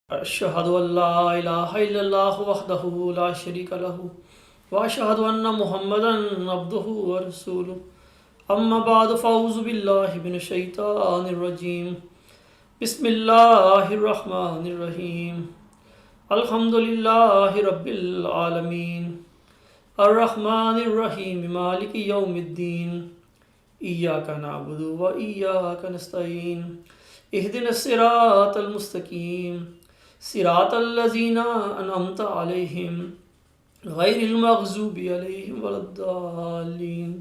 اشہد ان لا الہ الا اللہ وحدہ لا شریک لہ واشہد ان محمدا عبدہ ورسولہ اما بعد فاعوذ باللہ من الشیطان الرجیم بسم اللہ الرحمن الرحیم الحمد للہ رب العالمین الرحمن الرحیم مالک یوم الدین ایاک نعبد و ایاک نستعین اہدنا الصراط المستقیم صراط الذین انعمت علیہم غیر المغضوب علیہم ولا الضالین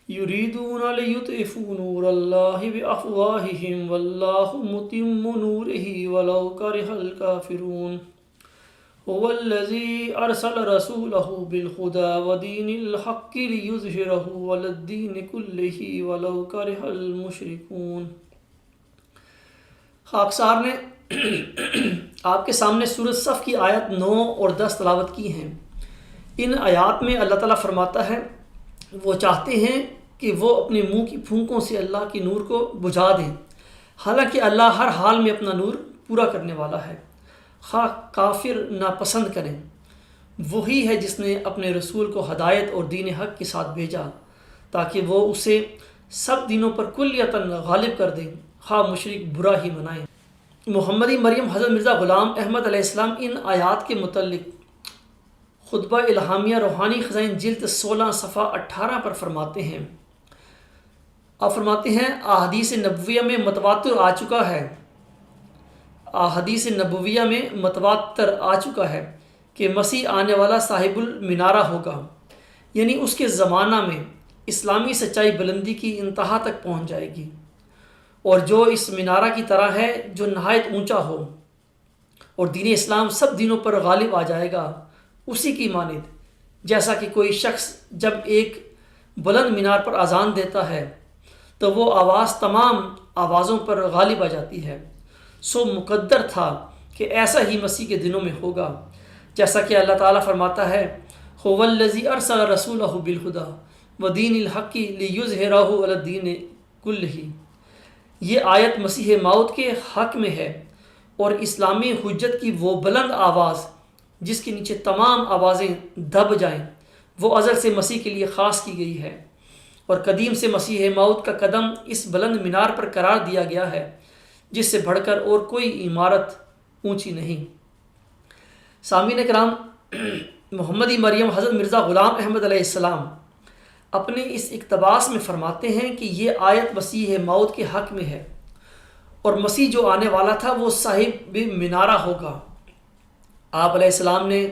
یریدون لیطفئوا نور اللہ بافواہہم واللہ متم نورہ ولو کرہ الکافرون هو الذی ارسل رسولہ بالہدی ودین الحق لیظہرہ علی الدین کلہ ولو کرہ المشرکون۔ خاکسار نے آپ کے سامنے سورۃ صف کی آیت 9 اور 10 تلاوت کی ہیں۔ ان آیات میں اللہ تعالیٰ فرماتا ہے وہ چاہتے ہیں کہ وہ اپنے منہ کی پھونکوں سے اللہ کی نور کو بجھا دیں، حالانکہ اللہ ہر حال میں اپنا نور پورا کرنے والا ہے، خواہ کافر ناپسند کریں۔ وہی ہے جس نے اپنے رسول کو ہدایت اور دین حق کے ساتھ بھیجا تاکہ وہ اسے سب دینوں پر کلیتاً غالب کر دیں، خواہ مشرک برا ہی منائیں۔ محمدی مریم حضرت مرزا غلام احمد علیہ السلام ان آیات کے متعلق خطبہ الہامیہ روحانی خزائن جلد 16 صفحہ 18 پر فرماتے ہیں۔ آپ فرماتے ہیں احادیث نبویہ میں متواتر آ چکا ہے، احادیث نبویہ میں متواتر آ چکا ہے کہ مسیح آنے والا صاحب المنارہ ہوگا، یعنی اس کے زمانہ میں اسلامی سچائی بلندی کی انتہا تک پہنچ جائے گی، اور جو اس مینارہ کی طرح ہے جو نہایت اونچا ہو، اور دین اسلام سب دینوں پر غالب آ جائے گا، اسی کی مانند جیسا کہ کوئی شخص جب ایک بلند مینار پر اذان دیتا ہے تو وہ آواز تمام آوازوں پر غالب آ جاتی ہے، سو مقدر تھا کہ ایسا ہی مسیح کے دنوں میں ہوگا، جیسا کہ اللہ تعالیٰ فرماتا ہے هو الذی ارسل رسولہ بالہدی ودین الحق لیظہرہ علی الدین کلہ۔ یہ آیت مسیح موعود کے حق میں ہے اور اسلامی حجت کی وہ بلند آواز جس کے نیچے تمام آوازیں دب جائیں، وہ ازل سے مسیح کے لیے خاص کی گئی ہے، اور قدیم سے مسیح موعود کا قدم اس بلند مینار پر قرار دیا گیا ہے جس سے بڑھ کر اور کوئی عمارت اونچی نہیں۔ سامعین کرام، محمدی مریم حضرت مرزا غلام احمد علیہ السلام اپنے اس اقتباس میں فرماتے ہیں کہ یہ آیت مسیح موعود کے حق میں ہے، اور مسیح جو آنے والا تھا وہ صاحب مینارہ ہوگا۔ آپ علیہ السلام نے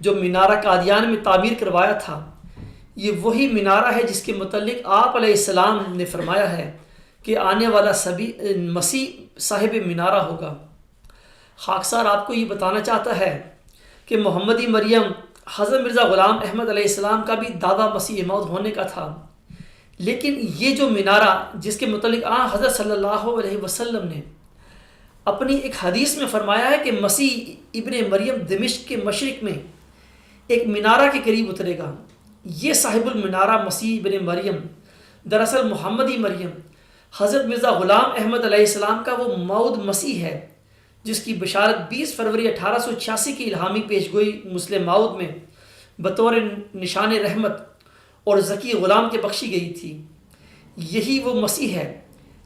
جو مینارہ قادیان میں تعمیر کروایا تھا، یہ وہی مینارہ ہے جس کے متعلق آپ علیہ السلام نے فرمایا ہے کہ آنے والا مسیح صاحب مینارہ ہوگا۔ خاکسار آپ کو یہ بتانا چاہتا ہے کہ محمدی مریم حضرت مرزا غلام احمد علیہ السلام کا بھی دعویٰ مسیح موعود ہونے کا تھا، لیکن یہ جو مینارہ جس کے متعلق حضرت صلی اللہ علیہ وسلم نے اپنی ایک حدیث میں فرمایا ہے کہ مسیح ابن مریم دمشق کے مشرق میں ایک مینارہ کے قریب اترے گا، یہ صاحب المنارہ مسیح ابن مریم دراصل محمدی مریم حضرت مرزا غلام احمد علیہ السلام کا وہ موعود مسیح ہے جس کی بشارت 20 فروری 1886 کی الہامی پیشگوئی مسلم موعود میں بطور نشان رحمت اور ذکی غلام کے بخشی گئی تھی۔ یہی وہ مسیح ہے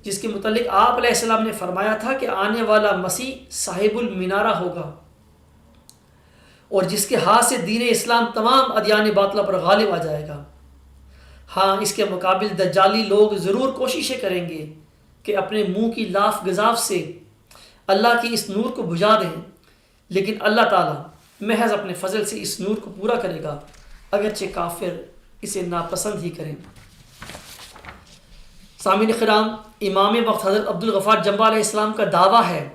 جس کے متعلق آپ علیہ السلام نے فرمایا تھا کہ آنے والا مسیح صاحب المنارہ ہوگا، اور جس کے ہاتھ سے دین اسلام تمام ادیان باطلہ پر غالب آ جائے گا۔ ہاں، اس کے مقابل دجالی لوگ ضرور کوششیں کریں گے کہ اپنے منہ کی لاف گزاف سے اللہ کی اس نور کو بجھا دیں، لیکن اللہ تعالیٰ محض اپنے فضل سے اس نور کو پورا کرے گا، اگرچہ کافر اسے ناپسند ہی کریں۔ سامعین کرام، امام وقت حضرت عبدالغفار جنبہ علیہ السلام کا دعویٰ ہے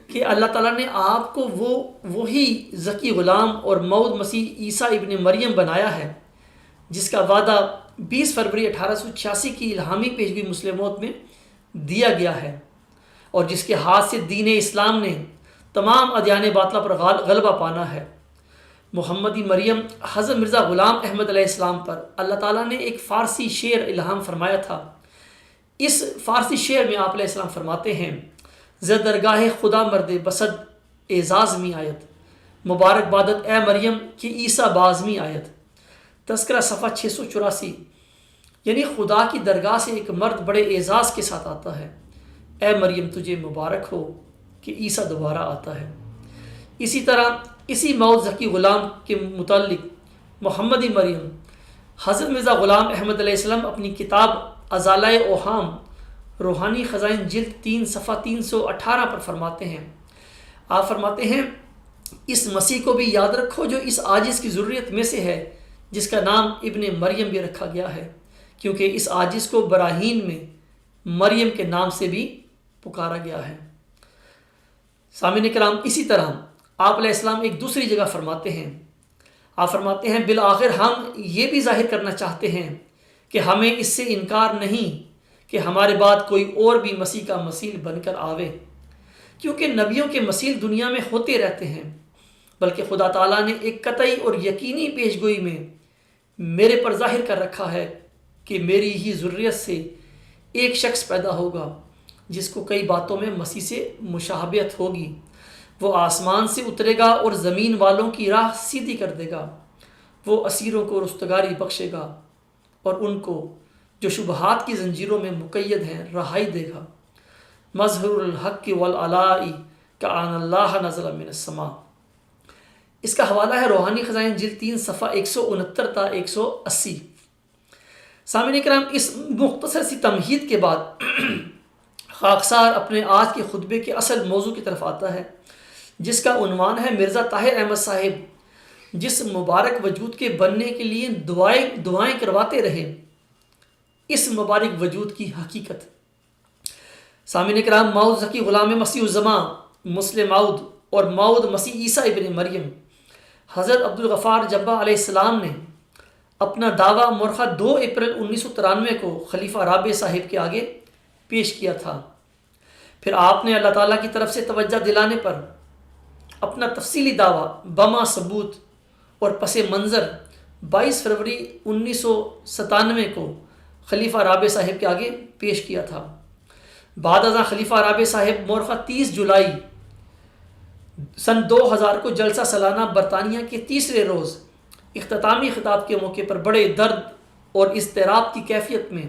کہ اللہ تعالیٰ نے آپ کو وہی ذکی غلام اور موعود مسیح عیسیٰ ابن مریم بنایا ہے جس کا وعدہ 20 فروری 1886 کی الہامی پیشگوئی مسلم موعود میں دیا گیا ہے، اور جس کے ہاتھ سے دین اسلام نے تمام ادیان باطلہ پر غلبہ پانا ہے۔ محمدی مریم حضرت مرزا غلام احمد علیہ السلام پر اللہ تعالیٰ نے ایک فارسی شعر الہام فرمایا تھا۔ اس فارسی شعر میں آپ علیہ السلام فرماتے ہیں: ز درگاہ خدا مرد بسد اعزازمی آیت، مبارک بادت اے مریم کی عیسیٰ بازمی آیت، تذکرہ صفحہ 684، یعنی خدا کی درگاہ سے ایک مرد بڑے اعزاز کے ساتھ آتا ہے، اے مریم تجھے مبارک ہو کہ عیسیٰ دوبارہ آتا ہے۔ اسی طرح اسی موعود ذکی غلام کے متعلق محمدی مریم حضرت مرزا غلام احمد علیہ السلام اپنی کتاب ازالۂ اوہام روحانی خزائن جلد 3 صفحہ 318 پر فرماتے ہیں، آپ فرماتے ہیں اس مسیح کو بھی یاد رکھو جو اس عاجز کی ذریت میں سے ہے، جس کا نام ابن مریم بھی رکھا گیا ہے، کیونکہ اس عاجز کو براہین میں مریم کے نام سے بھی پکارا گیا ہے۔ سامعین کرام، اسی طرح آپ علیہ السلام ایک دوسری جگہ فرماتے ہیں، آپ فرماتے ہیں بالآخر ہم یہ بھی ظاہر کرنا چاہتے ہیں کہ ہمیں اس سے انکار نہیں کہ ہمارے بعد کوئی اور بھی مسیح کا مثیل بن کر آوے، کیونکہ نبیوں کے مثیل دنیا میں ہوتے رہتے ہیں، بلکہ خدا تعالیٰ نے ایک قطعی اور یقینی پیشگوئی میں میرے پر ظاہر کر رکھا ہے کہ میری ہی ذریت سے ایک شخص پیدا ہوگا جس کو کئی باتوں میں مسیح سے مشابہت ہوگی، وہ آسمان سے اترے گا اور زمین والوں کی راہ سیدھی کر دے گا، وہ اسیروں کو رستگاری بخشے گا اور ان کو جو شبہات کی زنجیروں میں مقید ہیں رہائی دے گا۔ مظہر الحق والعلاء کأن اللہ نزل من السماء۔ اس کا حوالہ ہے روحانی خزائن جلد 3 صفحہ 169 تا 180۔ سامعین کرام، اس مختصر سی تمہید کے بعد خاکسار اپنے آج کے خطبے کے اصل موضوع کی طرف آتا ہے، جس کا عنوان ہے مرزا طاہر احمد صاحب جس مبارک وجود کے بننے کے لیے دعائیں کرواتے رہے، اس مبارک وجود کی حقیقت۔ سامعین کرام، موعود ذکی غلام مسیح الزماں مسلم موعود اور موعود مسیح عیسیٰ ابن مریم حضرت عبدالغفار جبہ علیہ السلام نے اپنا دعویٰ مورخہ 2 اپریل 1993 کو خلیفہ رابع صاحب کے آگے پیش کیا تھا۔ پھر آپ نے اللہ تعالیٰ کی طرف سے توجہ دلانے پر اپنا تفصیلی دعویٰ بما ثبوت اور پس منظر 22 فروری 1997 کو خلیفہ رابع صاحب کے آگے پیش کیا تھا۔ بعد ازاں خلیفہ رابع صاحب مورخہ 30 جولائی سن 2000 کو جلسہ سالانہ برطانیہ کے تیسرے روز اختتامی خطاب کے موقع پر بڑے درد اور اضطراب کی کیفیت میں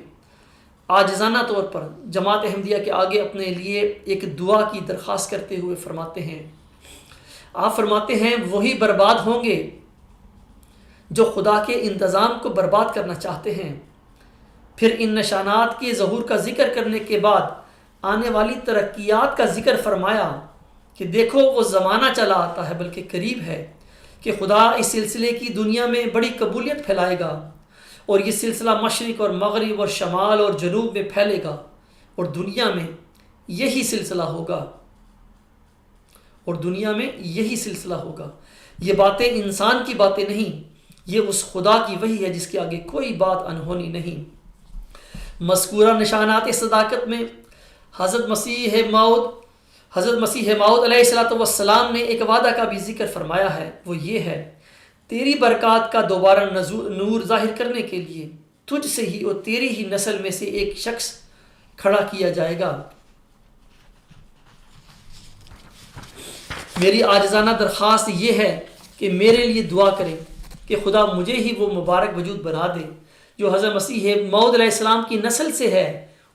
عاجزانہ طور پر جماعت احمدیہ کے آگے اپنے لیے ایک دعا کی درخواست کرتے ہوئے فرماتے ہیں، آپ فرماتے ہیں وہی برباد ہوں گے جو خدا کے انتظام کو برباد کرنا چاہتے ہیں۔ پھر ان نشانات کے ظہور کا ذکر کرنے کے بعد آنے والی ترقیات کا ذکر فرمایا کہ دیکھو وہ زمانہ چلا آتا ہے بلکہ قریب ہے کہ خدا اس سلسلے کی دنیا میں بڑی قبولیت پھیلائے گا، اور یہ سلسلہ مشرق اور مغرب اور شمال اور جنوب میں پھیلے گا، اور دنیا میں یہی سلسلہ ہوگا، اور دنیا میں یہی سلسلہ ہوگا۔ یہ باتیں انسان کی باتیں نہیں، یہ اس خدا کی وحی ہے جس کے آگے کوئی بات انہونی نہیں۔ مذکورہ نشانات صداقت میں حضرت مسیح موعود علیہ السلام نے ایک وعدہ کا بھی ذکر فرمایا ہے، وہ یہ ہے، تیری برکات کا دوبارہ نور ظاہر کرنے کے لیے تجھ سے ہی اور تیری ہی نسل میں سے ایک شخص کھڑا کیا جائے گا۔ میری عاجزانہ درخواست یہ ہے کہ میرے لیے دعا کریں کہ خدا مجھے ہی وہ مبارک وجود بنا دے جو حضرت مسیح موعود علیہ السلام کی نسل سے ہے،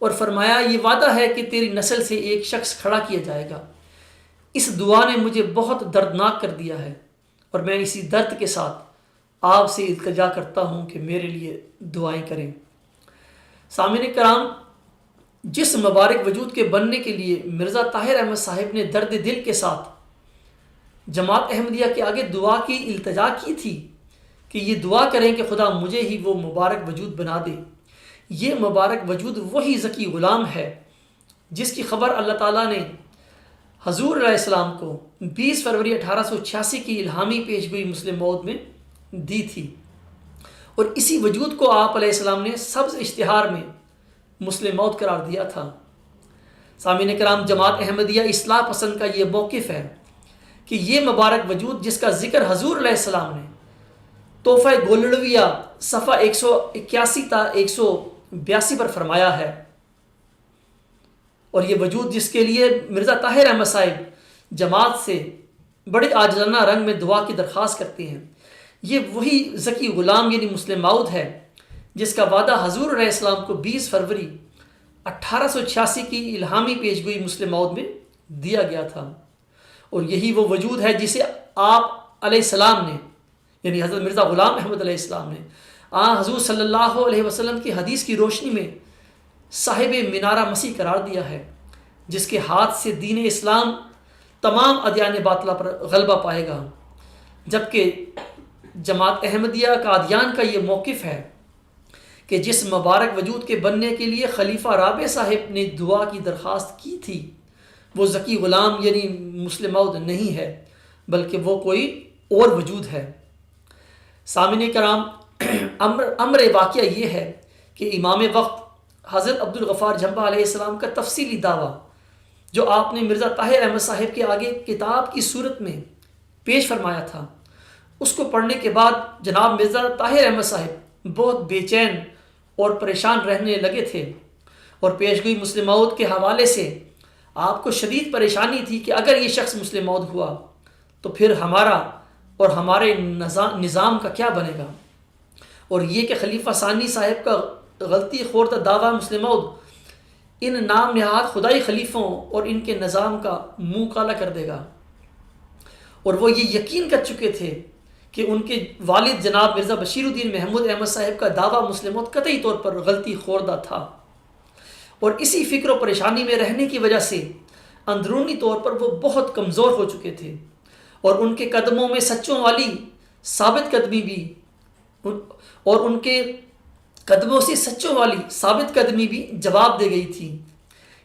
اور فرمایا یہ وعدہ ہے کہ تیری نسل سے ایک شخص کھڑا کیا جائے گا۔ اس دعا نے مجھے بہت دردناک کر دیا ہے، اور میں اسی درد کے ساتھ آپ سے التجا کرتا ہوں کہ میرے لیے دعائیں کریں۔ سامعین کرام، جس مبارک وجود کے بننے کے لیے مرزا طاہر احمد صاحب نے درد دل کے ساتھ جماعت احمدیہ کے آگے دعا کی التجا کی تھی کہ یہ دعا کریں کہ خدا مجھے ہی وہ مبارک وجود بنا دے، یہ مبارک وجود وہی ذکی غلام ہے جس کی خبر اللہ تعالیٰ نے حضور علیہ السلام کو 20 فروری 1886 کی الہامی پیشگوئی مسلم موعود میں دی تھی، اور اسی وجود کو آپ علیہ السلام نے سبز اشتہار میں مسلم موعود قرار دیا تھا۔ سامعین کرام، جماعت احمدیہ اصلاح پسند کا یہ موقف ہے کہ یہ مبارک وجود جس کا ذکر حضور علیہ السلام نے تحفہ گولڑویہ صفحہ 181 تا 182 پر فرمایا ہے، اور یہ وجود جس کے لیے مرزا طاہر احمد صاحب جماعت سے بڑے عاجزانہ رنگ میں دعا کی درخواست کرتے ہیں۔ یہ وہی ذکی غلام یعنی مسلم موعود ہے جس کا وعدہ حضور علیہ السلام کو 20 فروری 1886 کی الہامی پیشگوئی مسلم موعود میں دیا گیا تھا، اور یہی وہ وجود ہے جسے آپ علیہ السلام نے یعنی حضرت مرزا غلام احمد علیہ السلام نے حضور صلی اللہ علیہ وسلم کی حدیث کی روشنی میں صاحب منارہ مسیح قرار دیا ہے، جس کے ہاتھ سے دین اسلام تمام ادیان باطلہ پر غلبہ پائے گا۔ جبکہ جماعت احمدیہ قادیان کا یہ موقف ہے کہ جس مبارک وجود کے بننے کے لیے خلیفہ رابع صاحب نے دعا کی درخواست کی تھی وہ ذکی غلام یعنی مسلم موعود نہیں ہے، بلکہ وہ کوئی اور وجود ہے۔ سامعین کرام، امر واقعہ یہ ہے کہ امام وقت حضرت عبدالغفار جھمبا علیہ السلام کا تفصیلی دعویٰ جو آپ نے مرزا طاہر احمد صاحب کے آگے کتاب کی صورت میں پیش فرمایا تھا، اس کو پڑھنے کے بعد جناب مرزا طاہر احمد صاحب بہت بے چین اور پریشان رہنے لگے تھے، اور پیشگوئی مسلم موعود کے حوالے سے آپ کو شدید پریشانی تھی کہ اگر یہ شخص مسلم موعود ہوا تو پھر ہمارا اور ہمارے نظام کا کیا بنے گا، اور یہ کہ خلیفہ ثانی صاحب کا غلطی خوردہ دعویٰ مسلم موعود ان نام نہاد خدائی خلیفوں اور ان کے نظام کا منہ کالا کر دے گا، اور وہ یہ یقین کر چکے تھے کہ ان کے والد جناب مرزا بشیر الدین محمود احمد صاحب کا دعویٰ مسلم موعود قطعی طور پر غلطی خوردہ تھا، اور اسی فکر و پریشانی میں رہنے کی وجہ سے اندرونی طور پر وہ بہت کمزور ہو چکے تھے، اور ان کے قدموں میں سچوں والی ثابت قدمی بھی اور ان کے قدموں سے سچوں والی ثابت قدمی بھی جواب دے گئی تھی۔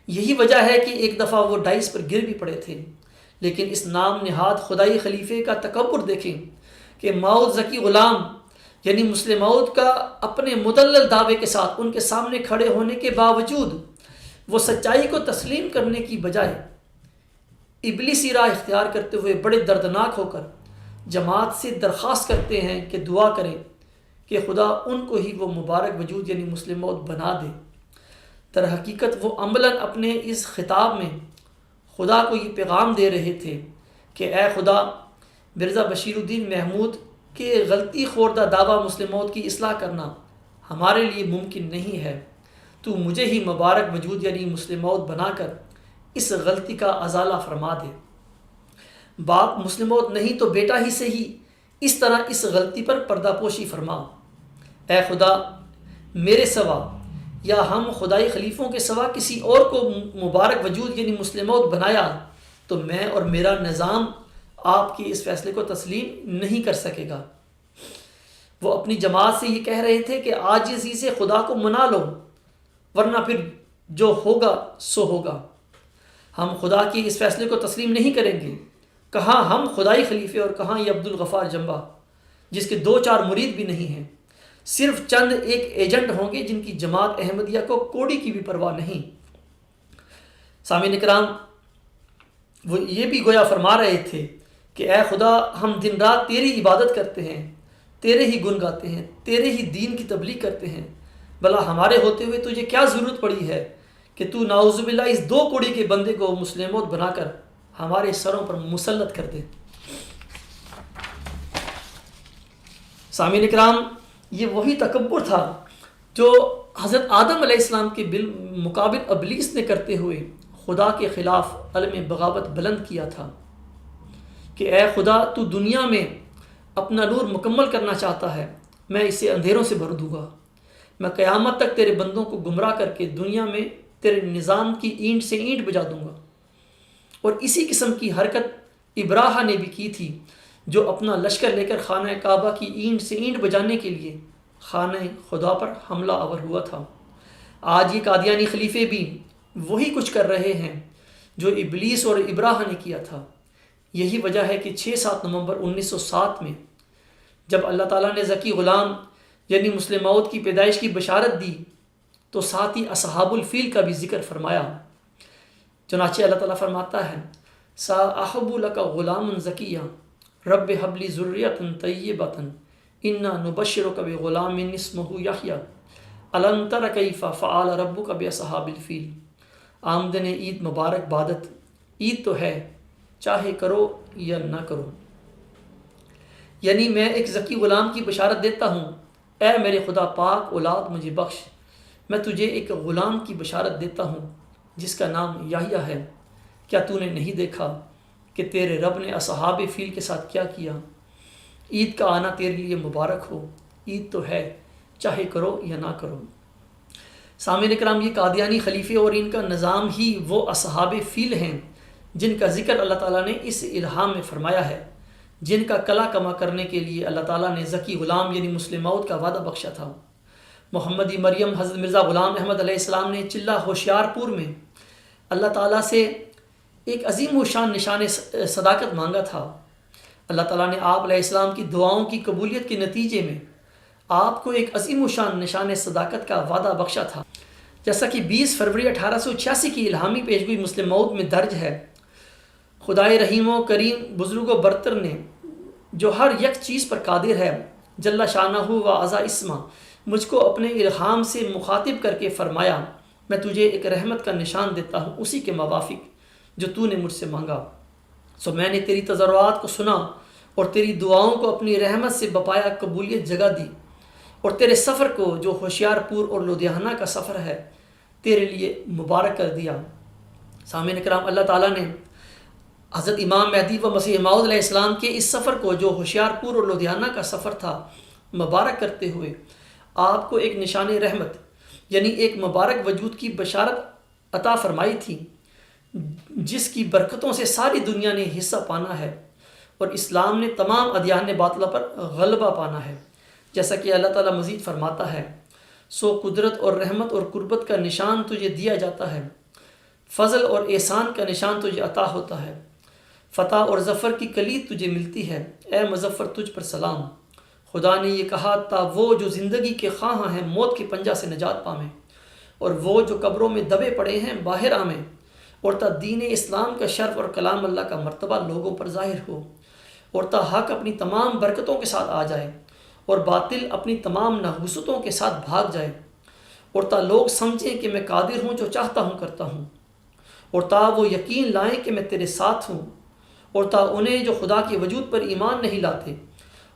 یہی وجہ ہے کہ ایک دفعہ وہ ڈائس پر گر بھی پڑے تھے، لیکن اس نام نہاد خدائی خلیفے کا تکبر دیکھیں کہ موعود ذکی غلام یعنی مسلم موعود کا اپنے مدلل دعوے کے ساتھ ان کے سامنے کھڑے ہونے کے باوجود وہ سچائی کو تسلیم کرنے کی بجائے ابلیسی راہ اختیار کرتے ہوئے بڑے دردناک ہو کر جماعت سے درخواست کرتے ہیں کہ دعا کریں کہ خدا ان کو ہی وہ مبارک وجود یعنی مسلم موعود بنا دے۔ در حقیقت وہ عملاً اپنے اس خطاب میں خدا کو یہ پیغام دے رہے تھے کہ اے خدا، مرزا بشیر الدین محمود کے غلطی خوردہ دعویٰ مسلم موعود کی اصلاح کرنا ہمارے لیے ممکن نہیں ہے، تو مجھے ہی مبارک وجود یعنی مسلم موعود بنا کر اس غلطی کا ازالہ فرما دے۔ باپ مسلم موعود نہیں تو بیٹا ہی سے ہی اس طرح اس غلطی پر پردہ پوشی فرما۔ اے خدا، میرے سوا یا ہم خدائی خلیفوں کے سوا کسی اور کو مبارک وجود یعنی مسلم موعود بنایا تو میں اور میرا نظام آپ کے اس فیصلے کو تسلیم نہیں کر سکے گا۔ وہ اپنی جماعت سے یہ کہہ رہے تھے کہ عاجزی سے خدا کو منا لو، ورنہ پھر جو ہوگا سو ہوگا۔ ہم خدا کے اس فیصلے کو تسلیم نہیں کریں گے۔ کہاں ہم خدائی خلیفے اور کہاں یہ عبدالغفار جھمبا جس کے 2-4 مرید بھی نہیں ہیں، صرف چند ایک ایجنٹ ہوں گے جن کی جماعت احمدیہ کو کوڑی کی بھی پرواہ نہیں۔ سامعین اکرام، وہ یہ بھی گویا فرما رہے تھے کہ اے خدا، ہم دن رات تیری عبادت کرتے ہیں، تیرے ہی گن گاتے ہیں، تیرے ہی دین کی تبلیغ کرتے ہیں، بھلا ہمارے ہوتے ہوئے تجھے کیا ضرورت پڑی ہے کہ تو نعوذ باللہ اس 2 کوڑی کے بندے کو مسلم موعود بنا کر ہمارے سروں پر مسلط کر دے۔ سامعین اکرام، یہ وہی تکبر تھا جو حضرت آدم علیہ السلام کے بالمقابل ابلیس نے کرتے ہوئے خدا کے خلاف علم بغاوت بلند کیا تھا کہ اے خدا، تو دنیا میں اپنا نور مکمل کرنا چاہتا ہے، میں اسے اندھیروں سے بھر دوں گا، میں قیامت تک تیرے بندوں کو گمراہ کر کے دنیا میں تیرے نظام کی اینٹ سے اینٹ بجا دوں گا۔ اور اسی قسم کی حرکت ابراہا نے بھی کی تھی، جو اپنا لشکر لے کر خانہ کعبہ کی اینٹ سے اینٹ بجانے کے لیے خانہ خدا پر حملہ آور ہوا تھا۔ آج یہ قادیانی خلیفے بھی وہی کچھ کر رہے ہیں جو ابلیس اور ابراہا نے کیا تھا۔ یہی وجہ ہے کہ 6-7 نومبر 1907 میں جب اللہ تعالیٰ نے ذکی غلام یعنی مسلم موعود کی پیدائش کی بشارت دی تو ساتھ ہی اصحاب الفیل کا بھی ذکر فرمایا۔ چنانچہ اللہ تعالیٰ فرماتا ہے سَأَحَبُّ لَكَ غُلَامٌ زَكِيًّا رَبِّ هَبْ لِي ذُرِّيَّةً طَيِّبَةً إِنَّا نُبَشِّرُكَ بِغُلَامٍ اسْمُهُ يَحْيَىٰ أَلَمْ تَرَ كَيْفَ فَعَلَ رَبُّكَ بِأَصْحَابِ الْفِيلِ۔ آمدن عید مبارک بادت، عید تو ہے چاہے کرو یا نہ کرو۔ یعنی میں ایک ذکی غلام کی بشارت دیتا ہوں، اے میرے خدا پاک اولاد مجھے بخش، میں تجھے ایک غلام کی بشارت دیتا ہوں جس کا نام یحییٰ ہے۔ کیا تو نے نہیں دیکھا کہ تیرے رب نے اصحاب فیل کے ساتھ کیا کیا؟ عید کا آنا تیرے لیے مبارک ہو، عید تو ہے چاہے کرو یا نہ کرو۔ سامعین کرام، یہ قادیانی خلیفے اور ان کا نظام ہی وہ اصحاب فیل ہیں جن کا ذکر اللہ تعالیٰ نے اس الہام میں فرمایا ہے، جن کا کلا کما کرنے کے لیے اللہ تعالیٰ نے ذکی غلام یعنی مسلم موعود کا وعدہ بخشا تھا۔ محمدی مریم حضرت مرزا غلام احمد علیہ السلام نے چلہ ہوشیار پور میں اللہ تعالیٰ سے ایک عظیم و شان نشان صداقت مانگا تھا۔ اللہ تعالیٰ نے آپ علیہ السلام کی دعاؤں کی قبولیت کے نتیجے میں آپ کو ایک عظیم و شان نشان صداقت کا وعدہ بخشا تھا، جیسا کہ 20 فروری 1886 کی الہامی پیشگوئی مسلم موعود میں درج ہے۔ خدائے رحیم و کریم بزرگ و برتر نے جو ہر یک چیز پر قادر ہے جل شانہ و عزا اسما مجھ کو اپنے الہام سے مخاطب کر کے فرمایا، میں تجھے ایک رحمت کا نشان دیتا ہوں اسی کے موافق جو تو نے مجھ سے مانگا۔ سو میں نے تیری تضرعات کو سنا اور تیری دعاؤں کو اپنی رحمت سے بپایا قبولیت جگہ دی، اور تیرے سفر کو جو ہوشیار پور اور لدھیانہ کا سفر ہے تیرے لیے مبارک کر دیا۔ سامعین کرام، اللہ تعالیٰ نے حضرت امام مہدی و مسیح موعود علیہ السلام کے اس سفر کو جو ہوشیار پور اور لدھیانہ کا سفر تھا مبارک کرتے ہوئے آپ کو ایک نشان رحمت یعنی ایک مبارک وجود کی بشارت عطا فرمائی تھی، جس کی برکتوں سے ساری دنیا نے حصہ پانا ہے اور اسلام نے تمام ادیان باطلہ پر غلبہ پانا ہے۔ جیسا کہ اللہ تعالیٰ مزید فرماتا ہے، سو قدرت اور رحمت اور قربت کا نشان تجھے دیا جاتا ہے، فضل اور احسان کا نشان تجھے عطا ہوتا ہے، فتح اور ظفر کی کلید تجھے ملتی ہے، اے مظفر تجھ پر سلام۔ خدا نے یہ کہا تا وہ جو زندگی کے خواہاں ہیں موت کے پنجہ سے نجات پامیں، اور وہ جو قبروں میں دبے پڑے ہیں باہر آمیں، اور تا دین اسلام کا شرف اور کلام اللہ کا مرتبہ لوگوں پر ظاہر ہو، اور تا حق اپنی تمام برکتوں کے ساتھ آ جائے اور باطل اپنی تمام نحوستوں کے ساتھ بھاگ جائے، اور تا لوگ سمجھیں کہ میں قادر ہوں جو چاہتا ہوں کرتا ہوں، اور تا وہ یقین لائیں کہ میں تیرے ساتھ ہوں، اور تا انہیں جو خدا کے وجود پر ایمان نہیں لاتے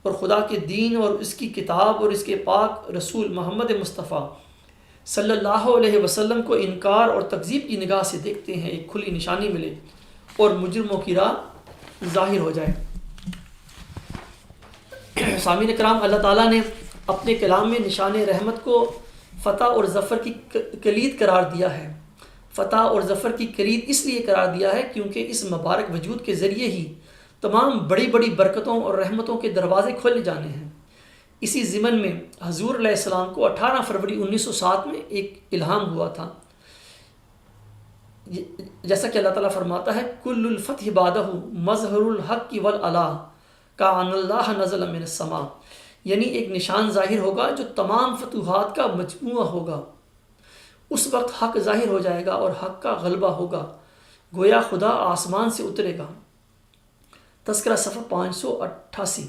اور خدا کے دین اور اس کی کتاب اور اس کے پاک رسول محمد مصطفیٰ صلی اللہ علیہ وسلم کو انکار اور تکذیب کی نگاہ سے دیکھتے ہیں، ایک کھلی نشانی ملے اور مجرموں کی راہ ظاہر ہو جائے۔ سامعین کرام، اللہ تعالیٰ نے اپنے کلام میں نشان رحمت کو فتح اور ظفر کی کلید قرار دیا ہے۔ فتح اور ظفر کی کلید اس لیے قرار دیا ہے کیونکہ اس مبارک وجود کے ذریعے ہی تمام بڑی بڑی برکتوں اور رحمتوں کے دروازے کھولے جانے ہیں۔ اسی ضمن میں حضور علیہ السلام کو 18 فروری 1907 میں ایک الہام ہوا تھا، جیسا کہ اللہ تعالیٰ فرماتا ہے، کل الفتح بعدہ مظہر الحق والعلا کان اللہ نزل من السماء، یعنی ایک نشان ظاہر ہوگا جو تمام فتوحات کا مجموعہ ہوگا۔ اس وقت حق ظاہر ہو جائے گا اور حق کا غلبہ ہوگا، گویا خدا آسمان سے اترے گا۔ تذکرہ صفحہ 588۔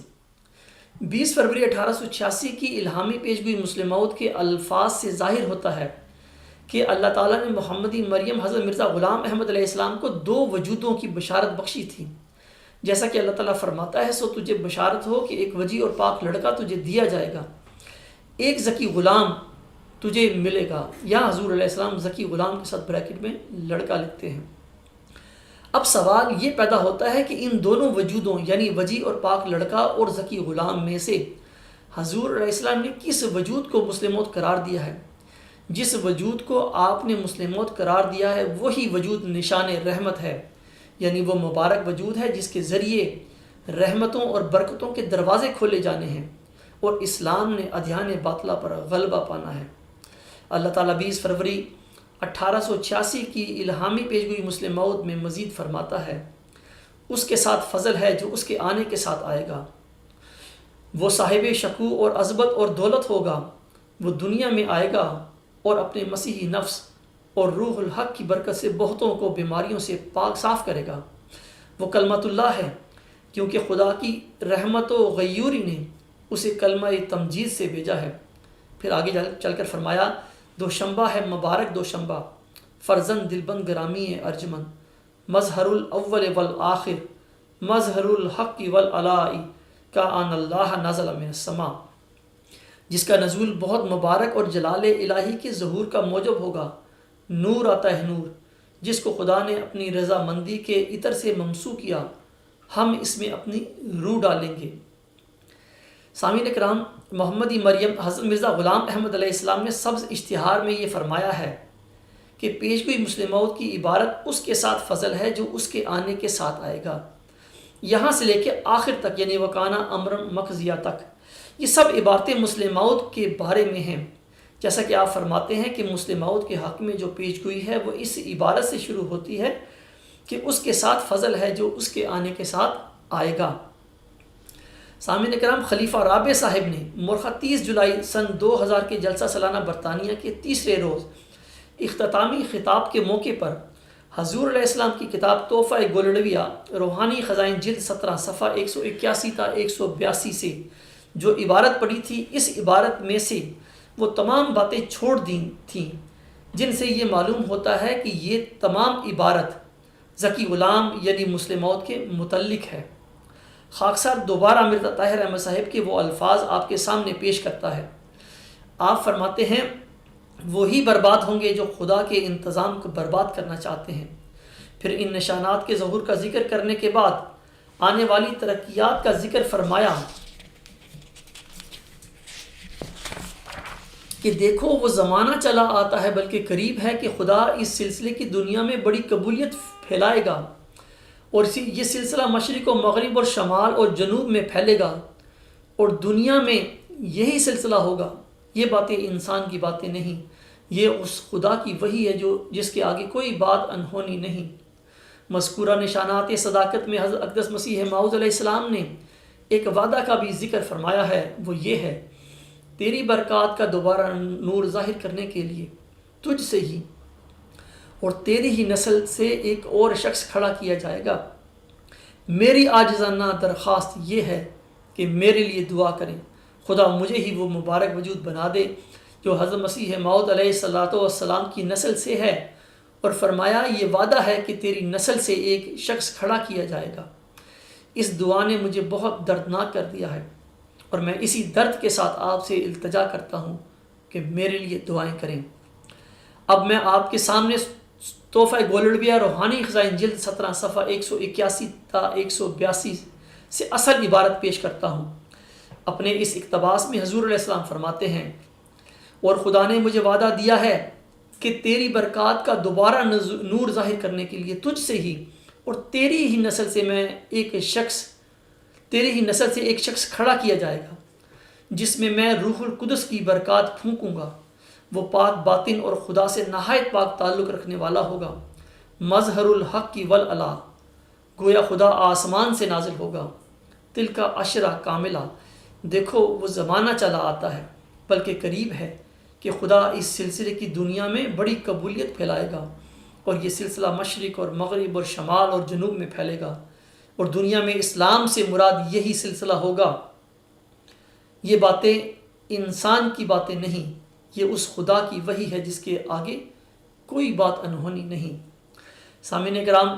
20 فروری 1886 کی الہامی پیشگوئی مسلم موعود کے الفاظ سے ظاہر ہوتا ہے کہ اللہ تعالیٰ نے محمدی مریم حضرت مرزا غلام احمد علیہ السلام کو 2 وجودوں کی بشارت بخشی تھی، جیسا کہ اللہ تعالیٰ فرماتا ہے، سو تجھے بشارت ہو کہ ایک وجیح اور پاک لڑکا تجھے دیا جائے گا، ایک ذکی غلام تجھے ملے گا۔ یا حضور علیہ السلام ذکی غلام کے ساتھ بریکٹ میں لڑکا لکھتے ہیں۔ اب سوال یہ پیدا ہوتا ہے کہ ان دونوں وجودوں یعنی وجیح اور پاک لڑکا اور ذکی غلام میں سے حضور علیہ السلام نے کس وجود کو مسلم موعود قرار دیا ہے؟ جس وجود کو آپ نے مسلم موعود قرار دیا ہے وہی وجود نشان رحمت ہے، یعنی وہ مبارک وجود ہے جس کے ذریعے رحمتوں اور برکتوں کے دروازے کھولے جانے ہیں اور اسلام نے ادیان باطلہ پر غلبہ پانا ہے۔ اللہ تعالیٰ 20 فروری 1886 کی الہامی پیشگوئی مسلم موعود میں مزید فرماتا ہے، اس کے ساتھ فضل ہے جو اس کے آنے کے ساتھ آئے گا، وہ صاحب شکوہ اور عظمت اور دولت ہوگا، وہ دنیا میں آئے گا اور اپنے مسیحی نفس اور روح الحق کی برکت سے بہتوں کو بیماریوں سے پاک صاف کرے گا، وہ کلمت اللہ ہے کیونکہ خدا کی رحمت و غیوری نے اسے کلمہ تمجید سے بھیجا ہے۔ پھر آگے چل کر فرمایا، دوشنبہ ہے مبارک دوشنبہ، فرزند دلبند گرامی ارجمن، مظہر الاول والآخر مظہر الحق والعلاء کأن اللہ نزل من السماء، جس کا نزول بہت مبارک اور جلال الہی کے ظہور کا موجب ہوگا۔ نور آتا ہے نور، جس کو خدا نے اپنی رضامندی کے عطر سے ممسو کیا، ہم اس میں اپنی روح ڈالیں گے۔ سامعین کرام، محمدی مریم حضرت مرزا غلام احمد علیہ السلام نے سبز اشتہار میں یہ فرمایا ہے کہ پیشگوئی مسلم موعود کی عبارت اس کے ساتھ فضل ہے جو اس کے آنے کے ساتھ آئے گا، یہاں سے لے کے آخر تک، یعنی وکانہ امر مقضیہ تک۔ یہ سب عبارتیں مسلم موعود کے بارے میں ہیں، جیسا کہ آپ فرماتے ہیں کہ مسلم موعود کے حق میں جو پیشگوئی ہے وہ اس عبارت سے شروع ہوتی ہے کہ اس کے ساتھ فضل ہے جو اس کے آنے کے ساتھ آئے گا۔ سامعین کرام، خلیفہ رابع صاحب نے مرخہ 30 جولائی سن 2000 کے جلسہ سالانہ برطانیہ کے تیسرے روز اختتامی خطاب کے موقع پر حضور علیہ السلام کی کتاب تحفہ گولڑویہ روحانی خزائن جلد 17 صفحہ 181 تا 182 سے جو عبارت پڑھی تھی، اس عبارت میں سے وہ تمام باتیں چھوڑ دی تھیں جن سے یہ معلوم ہوتا ہے کہ یہ تمام عبارت ذکی غلام یعنی مسلم موعود کے متعلق ہے۔ خاکسار دوبارہ مرزا طاہر احمد صاحب کے وہ الفاظ آپ کے سامنے پیش کرتا ہے۔ آپ فرماتے ہیں وہی برباد ہوں گے جو خدا کے انتظام کو برباد کرنا چاہتے ہیں۔ پھر ان نشانات کے ظہور کا ذکر کرنے کے بعد آنے والی ترقیات کا ذکر فرمایا کہ دیکھو وہ زمانہ چلا آتا ہے بلکہ قریب ہے کہ خدا اس سلسلے کی دنیا میں بڑی قبولیت پھیلائے گا، اور یہ سلسلہ مشرق و مغرب اور شمال اور جنوب میں پھیلے گا، اور دنیا میں یہی سلسلہ ہوگا۔ یہ باتیں انسان کی باتیں نہیں، یہ اس خدا کی وحی ہے جس کے آگے کوئی بات انہونی نہیں۔ مذکورہ نشانات صداقت میں حضرت اقدس مسیح موعود علیہ السلام نے ایک وعدہ کا بھی ذکر فرمایا ہے، وہ یہ ہے تیری برکات کا دوبارہ نور ظاہر کرنے کے لیے تجھ سے ہی اور تیری ہی نسل سے ایک اور شخص کھڑا کیا جائے گا۔ میری عاجزانہ درخواست یہ ہے کہ میرے لیے دعا کریں، خدا مجھے ہی وہ مبارک وجود بنا دے جو حضرت مسیح موعود علیہ السلام کی نسل سے ہے، اور فرمایا یہ وعدہ ہے کہ تیری نسل سے ایک شخص کھڑا کیا جائے گا۔ اس دعا نے مجھے بہت دردناک کر دیا ہے، اور میں اسی درد کے ساتھ آپ سے التجا کرتا ہوں کہ میرے لیے دعائیں کریں۔ اب میں آپ کے سامنے تحفہ گولڑویہ روحانی خزائن جلد 17 صفحہ 181 تا 182 سے اصل عبارت پیش کرتا ہوں۔ اپنے اس اقتباس میں حضور علیہ السلام فرماتے ہیں، اور خدا نے مجھے وعدہ دیا ہے کہ تیری برکات کا دوبارہ نور ظاہر کرنے کے لیے تجھ سے ہی اور تیری ہی نسل سے ایک شخص کھڑا کیا جائے گا، جس میں روح القدس کی برکات پھونکوں گا۔ وہ پاک باطن اور خدا سے نہایت پاک تعلق رکھنے والا ہوگا۔ مظہر الحق والعلا، گویا خدا آسمان سے نازل ہوگا۔ تلکا عشرہ کاملہ، دیکھو وہ زمانہ چلا آتا ہے بلکہ قریب ہے کہ خدا اس سلسلے کی دنیا میں بڑی قبولیت پھیلائے گا، اور یہ سلسلہ مشرق اور مغرب اور شمال اور جنوب میں پھیلے گا، اور دنیا میں اسلام سے مراد یہی سلسلہ ہوگا۔ یہ باتیں انسان کی باتیں نہیں، یہ اس خدا کی وحی ہے جس کے آگے کوئی بات انہونی نہیں۔ سامعین کرام،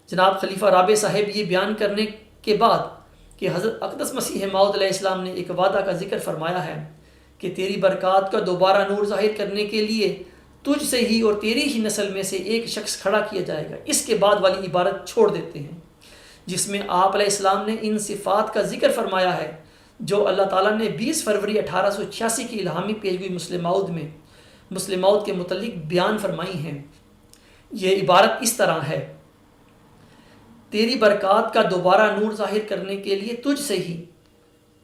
جناب خلیفہ رابع صاحب یہ بیان کرنے کے بعد کہ حضرت اقدس مسیح موعود علیہ السلام نے ایک وعدہ کا ذکر فرمایا ہے کہ تیری برکات کا دوبارہ نور ظاہر کرنے کے لیے تجھ سے ہی اور تیری ہی نسل میں سے ایک شخص کھڑا کیا جائے گا، اس کے بعد والی عبارت چھوڑ دیتے ہیں جس میں آپ علیہ السلام نے ان صفات کا ذکر فرمایا ہے جو اللہ تعالیٰ نے 20 فروری 1886 کی الہامی پیشگوئی مسلم موعود کے متعلق بیان فرمائی ہیں۔ یہ عبارت اس طرح ہے، تیری برکات کا دوبارہ نور ظاہر کرنے کے لیے تجھ سے ہی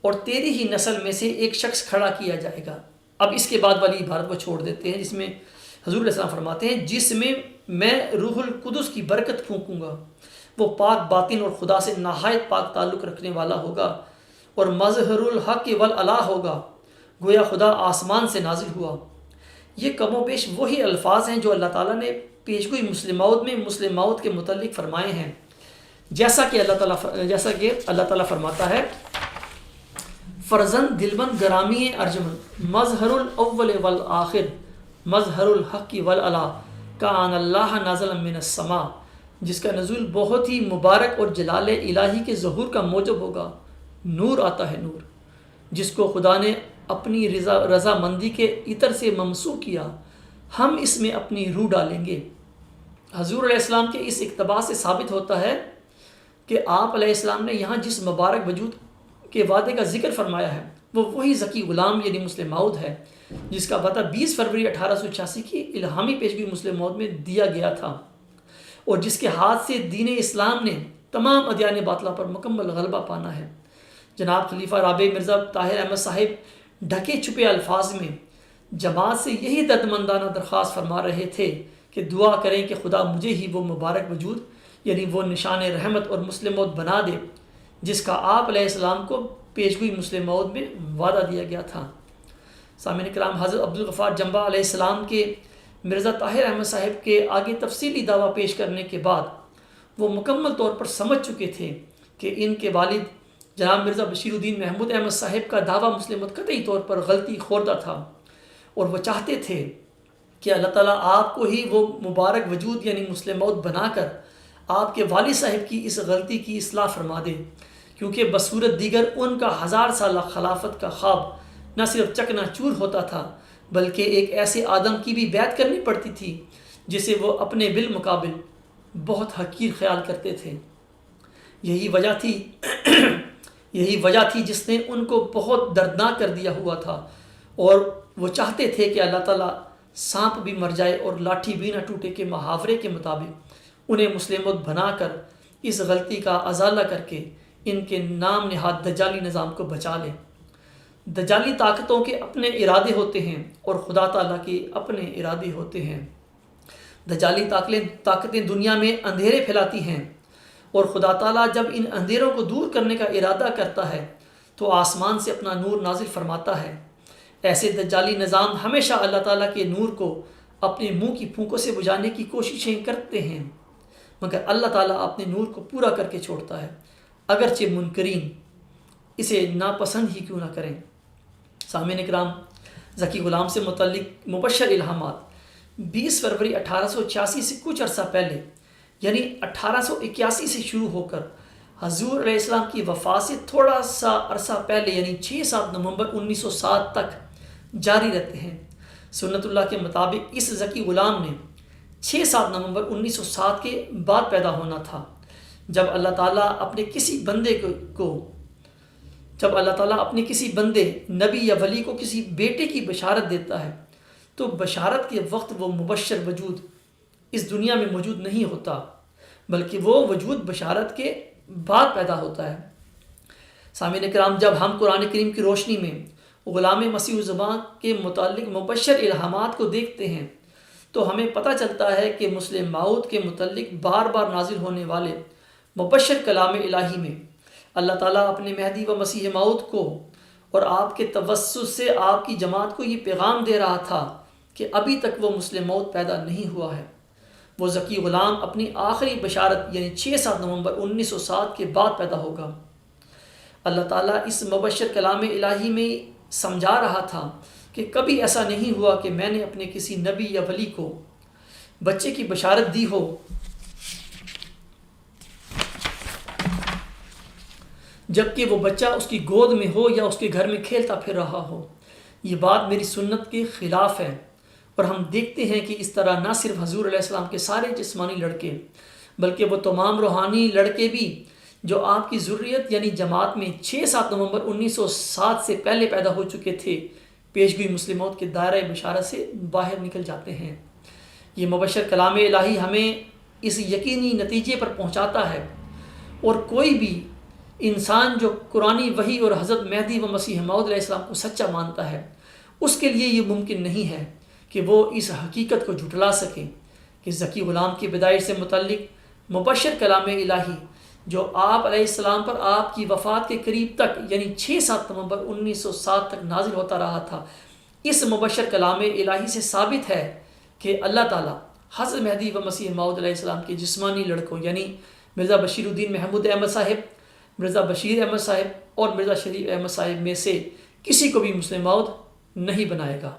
اور تیری ہی نسل میں سے ایک شخص کھڑا کیا جائے گا۔ اب اس کے بعد والی عبارت کو چھوڑ دیتے ہیں جس میں حضور علیہ السلام فرماتے ہیں، جس میں روح القدس کی برکت پھونکوں گا، وہ پاک باطن اور خدا سے نہایت پاک تعلق رکھنے والا ہوگا، اور مظہر الحق والعلا ہوگا، گویا خدا آسمان سے نازل ہوا۔ یہ کم و بیش وہی الفاظ ہیں جو اللہ تعالیٰ نے پیشگوئی مسلم موعود میں مسلم موعود کے متعلق فرمائے ہیں، جیسا کہ اللہ تعالیٰ فرماتا ہے، فرزند دلبند گرامی ارجمند، مظہر الاول والآخر، مظہر الحق والعلا، کان اللہ نازل من السماء، جس کا نزول بہت ہی مبارک اور جلال الہی کے ظہور کا موجب ہوگا۔ نور آتا ہے نور، جس کو خدا نے اپنی رضا مندی کے عطر سے ممسوح کیا، ہم اس میں اپنی روح ڈالیں گے۔ حضور علیہ السلام کے اس اقتباس سے ثابت ہوتا ہے کہ آپ علیہ السلام نے یہاں جس مبارک وجود کے وعدے کا ذکر فرمایا ہے وہ وہی ذکی غلام یعنی مسلم موعود ہے، جس کا وعدہ 20 فروری 1886 کی الہامی پیشگوئی مسلم موعود میں دیا گیا تھا، اور جس کے ہاتھ سے دین اسلام نے تمام ادیان باطلہ پر مکمل غلبہ پانا ہے۔ جناب خلیفہ رابع مرزا طاہر احمد صاحب ڈھکے چھپے الفاظ میں جماعت سے یہی دردمندانہ درخواست فرما رہے تھے کہ دعا کریں کہ خدا مجھے ہی وہ مبارک وجود یعنی وہ نشان رحمت اور مسلم موعود بنا دے جس کا آپ علیہ السلام کو پیشگوئی مسلم موعود میں وعدہ دیا گیا تھا۔ سامعین کرام، حضرت عبدالغفار جنبہ علیہ السلام کے مرزا طاہر احمد صاحب کے آگے تفصیلی دعویٰ پیش کرنے کے بعد وہ مکمل طور پر سمجھ چکے تھے کہ ان کے والد جناب مرزا بشیر الدین محمود احمد صاحب کا دعویٰ مسلم موعود قطعی طور پر غلطی خوردہ تھا، اور وہ چاہتے تھے کہ اللہ تعالیٰ آپ کو ہی وہ مبارک وجود یعنی مسلم موعود بنا کر آپ کے والد صاحب کی اس غلطی کی اصلاح فرما دے، کیونکہ بصورت دیگر ان کا 1000 سالہ خلافت کا خواب نہ صرف چکنا چور ہوتا تھا بلکہ ایک ایسے آدم کی بھی بیعت کرنی پڑتی تھی جسے وہ اپنے بالمقابل بہت حقیر خیال کرتے تھے۔ یہی وجہ تھی جس نے ان کو بہت دردناک کر دیا ہوا تھا، اور وہ چاہتے تھے کہ اللہ تعالیٰ سانپ بھی مر جائے اور لاٹھی بھی نہ ٹوٹے کے محاورے کے مطابق انہیں مسلم موعود بنا کر اس غلطی کا ازالہ کر کے ان کے نام نہاد دجالی نظام کو بچا لے۔ دجالی طاقتوں کے اپنے ارادے ہوتے ہیں اور خدا تعالیٰ کے اپنے ارادے ہوتے ہیں۔ دجالی طاقتیں دنیا میں اندھیرے پھیلاتی ہیں، اور خدا تعالیٰ جب ان اندھیروں کو دور کرنے کا ارادہ کرتا ہے تو آسمان سے اپنا نور نازل فرماتا ہے۔ ایسے دجالی نظام ہمیشہ اللہ تعالیٰ کے نور کو اپنے منہ کی پھونکوں سے بجھانے کی کوششیں کرتے ہیں، مگر اللہ تعالیٰ اپنے نور کو پورا کر کے چھوڑتا ہے، اگرچہ منکرین اسے ناپسند ہی کیوں نہ کریں۔ سامعین اکرام، ذکی غلام سے متعلق مبشر الہامات 20 فروری 1886 سے کچھ عرصہ پہلے یعنی 1881 سے شروع ہو کر حضور علیہ السلام کی وفات سے تھوڑا سا عرصہ پہلے یعنی 6-7 نومبر 1907 تک جاری رہتے ہیں۔ سنت اللہ کے مطابق اس ذکی غلام نے 6-7 نومبر 1907 کے بعد پیدا ہونا تھا، جب اللہ تعالیٰ اپنے کسی بندے نبی یا ولی کو کسی بیٹے کی بشارت دیتا ہے تو بشارت کے وقت وہ مبشر وجود اس دنیا میں موجود نہیں ہوتا، بلکہ وہ وجود بشارت کے بعد پیدا ہوتا ہے۔ سامعین کرام، جب ہم قرآن کریم کی روشنی میں غلام مسیح الزمان کے متعلق مبشر الہامات کو دیکھتے ہیں تو ہمیں پتہ چلتا ہے کہ مسلم موعود کے متعلق بار بار نازل ہونے والے مبشر کلام الہی میں اللہ تعالیٰ اپنے مہدی و مسیح موعود کو اور آپ کے توسط سے آپ کی جماعت کو یہ پیغام دے رہا تھا کہ ابھی تک وہ مسلم موعود پیدا نہیں ہوا ہے۔ وہ ذکی غلام اپنی آخری بشارت یعنی 6-7 نومبر 1907 کے بعد پیدا ہوگا۔ اللہ تعالیٰ اس مبشر کلام الہی میں سمجھا رہا تھا کہ کبھی ایسا نہیں ہوا کہ میں نے اپنے کسی نبی یا ولی کو بچے کی بشارت دی ہو جبکہ وہ بچہ اس کی گود میں ہو یا اس کے گھر میں کھیلتا پھر رہا ہو۔ یہ بات میری سنت کے خلاف ہے، اور ہم دیکھتے ہیں کہ اس طرح نہ صرف حضور علیہ السلام کے سارے جسمانی لڑکے بلکہ وہ تمام روحانی لڑکے بھی جو آپ کی ذریت یعنی جماعت میں 6-7 نومبر 1907 سے پہلے پیدا ہو چکے تھے، پیشگوئی مسلم موعود کے دائرہ بشارت سے باہر نکل جاتے ہیں۔ یہ مبشر کلام الہی ہمیں اس یقینی نتیجے پر پہنچاتا ہے، اور کوئی بھی انسان جو قرآنی وحی اور حضرت مہدی و مسیح موعود علیہ السلام کو سچا مانتا ہے، اس کے لیے یہ ممکن نہیں ہے کہ وہ اس حقیقت کو جھٹلا سکے کہ ذکی غلام کی پیدائش سے متعلق مبشر کلام الہی جو آپ علیہ السلام پر آپ کی وفات کے قریب تک یعنی 6-7 نومبر 1907 تک نازل ہوتا رہا تھا، اس مبشر کلام الہی سے ثابت ہے کہ اللہ تعالیٰ حضرت مہدی و مسیح موعود علیہ السلام کے جسمانی لڑکوں یعنی مرزا بشیر الدین محمود احمد صاحب، مرزا بشیر احمد صاحب اور مرزا شریف احمد صاحب میں سے کسی کو بھی مسلم موعود نہیں بنائے گا،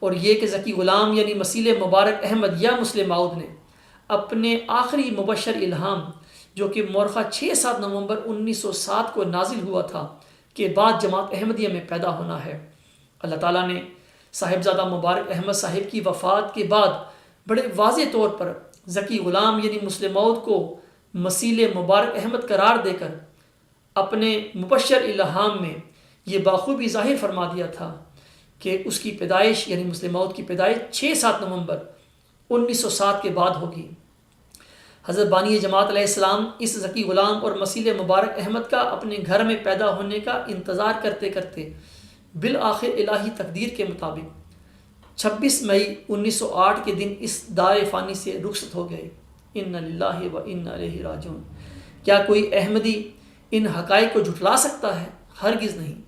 اور یہ کہ ذکی غلام یعنی مسیل مبارک احمد یا مسلم موعود نے اپنے آخری مبشر الہام جو کہ مورخہ 6-7 نومبر 1907 کو نازل ہوا تھا کے بعد جماعت احمدیہ میں پیدا ہونا ہے۔ اللہ تعالیٰ نے صاحبزادہ مبارک احمد صاحب کی وفات کے بعد بڑے واضح طور پر ذکی غلام یعنی مسلم موعود کو مسیل مبارک احمد قرار دے کر اپنے مبشر الہام میں یہ بخوبی ظاہر فرما دیا تھا کہ اس کی پیدائش یعنی مسلم موعود کی پیدائش 6-7 نومبر 1907 کے بعد ہوگی۔ حضرت بانی جماعت علیہ السلام اس ذکی غلام اور مسیل مبارک احمد کا اپنے گھر میں پیدا ہونے کا انتظار کرتے کرتے بالآخر الہی تقدیر کے مطابق 26 مئی 1908 کے دن اس دار فانی سے رخصت ہو گئے۔ ان للہ و انا الیہ راجعون۔ کیا کوئی احمدی ان حقائق کو جھٹلا سکتا ہے؟ ہرگز نہیں۔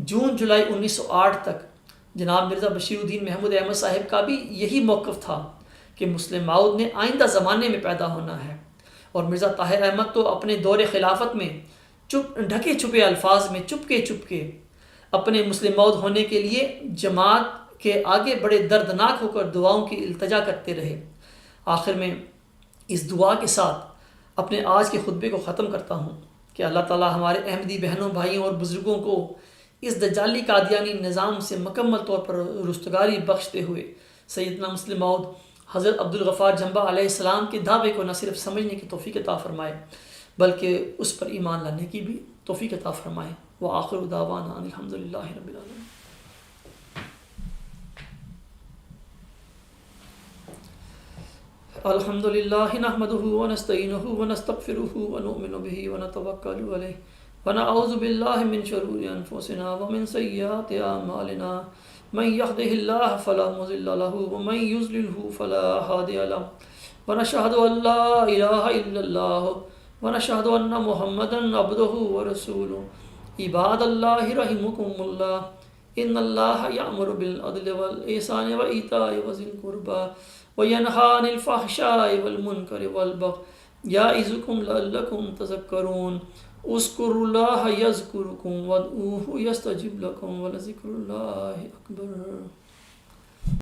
جون جولائی 1908 تک جناب مرزا بشیر الدین محمود احمد صاحب کا بھی یہی موقف تھا کہ مسلم موعود نے آئندہ زمانے میں پیدا ہونا ہے، اور مرزا طاہر احمد تو اپنے دور خلافت میں ڈھکے چھپے الفاظ میں چپکے اپنے مسلم موعود ہونے کے لیے جماعت کے آگے بڑے دردناک ہو کر دعاؤں کی التجا کرتے رہے۔ آخر میں اس دعا کے ساتھ اپنے آج کے خطبے کو ختم کرتا ہوں کہ اللہ تعالی ہمارے احمدی بہنوں بھائیوں اور بزرگوں کو اس دجالی قادیانی نظام سے مکمل طور پر رستگاری بخشتے ہوئے سیدنا مسلم موعود حضرت عبدالغفار جھمبا علیہ السلام کے دعوے کو نہ صرف سمجھنے کی توفیق عطا فرمائے بلکہ اس پر ایمان لانے کی بھی توفیق عطا فرمائے۔ وآخر دعوانا ان الحمدللہ رب العالمین۔ الحمد للہ نحمده ونستعینه ونستغفره ونؤمن به ونتوکل علیہ ونعوذ باللہ من شرور انفسنا ومن سیئات اعمالنا من يهده الله فلا مضل له ومن يضلل فلا هادي له ونشهد ان لا اله الا الله ونشهد ان محمدا عبده ورسوله عباد اللہ رحمكم اللہ ان اللہ یأمر بالعدل والإحسان وإیتاء ذی القربى وینہی عن الفحشاء والمنکر والبغی یعظکم لعلکم تذکرون اذکروا اللہ یذکرکم وادعوہ یستجب لکم ولذکر اللہ اکبر۔